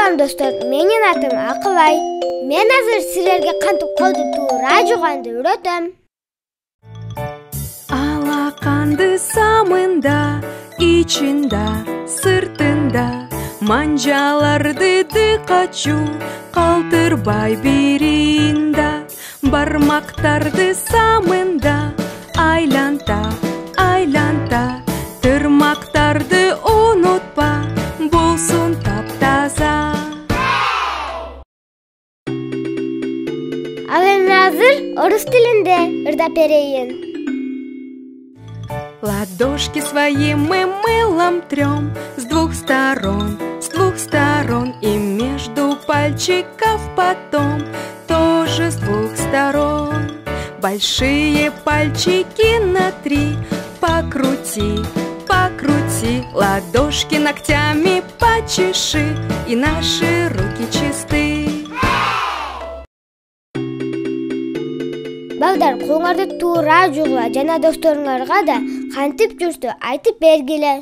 салам достор, менин атым Акыбай. Мен азыр силерге кантип колду туура жуганды үйрөтөм. Алаканды самында, ичинда, сыртында, манжаларды дыкачу, калтырбай биринда. Бармактарды самында, айланта, айланта, тырмактарды унутпа, болсун таптаза. Ал эми азыр орус тилинде ырдап берейин. Ладошки свои мы мылом трем с двух сторон, и между пальчиков потом тоже с двух сторон. Большие пальчики на 3 покрути, покрути, ладошки ногтями почеши, и наши руки чисты. Балдар, колуңарды туура жугула жана досторуңарга да кантип жүрсү айтып бергиле.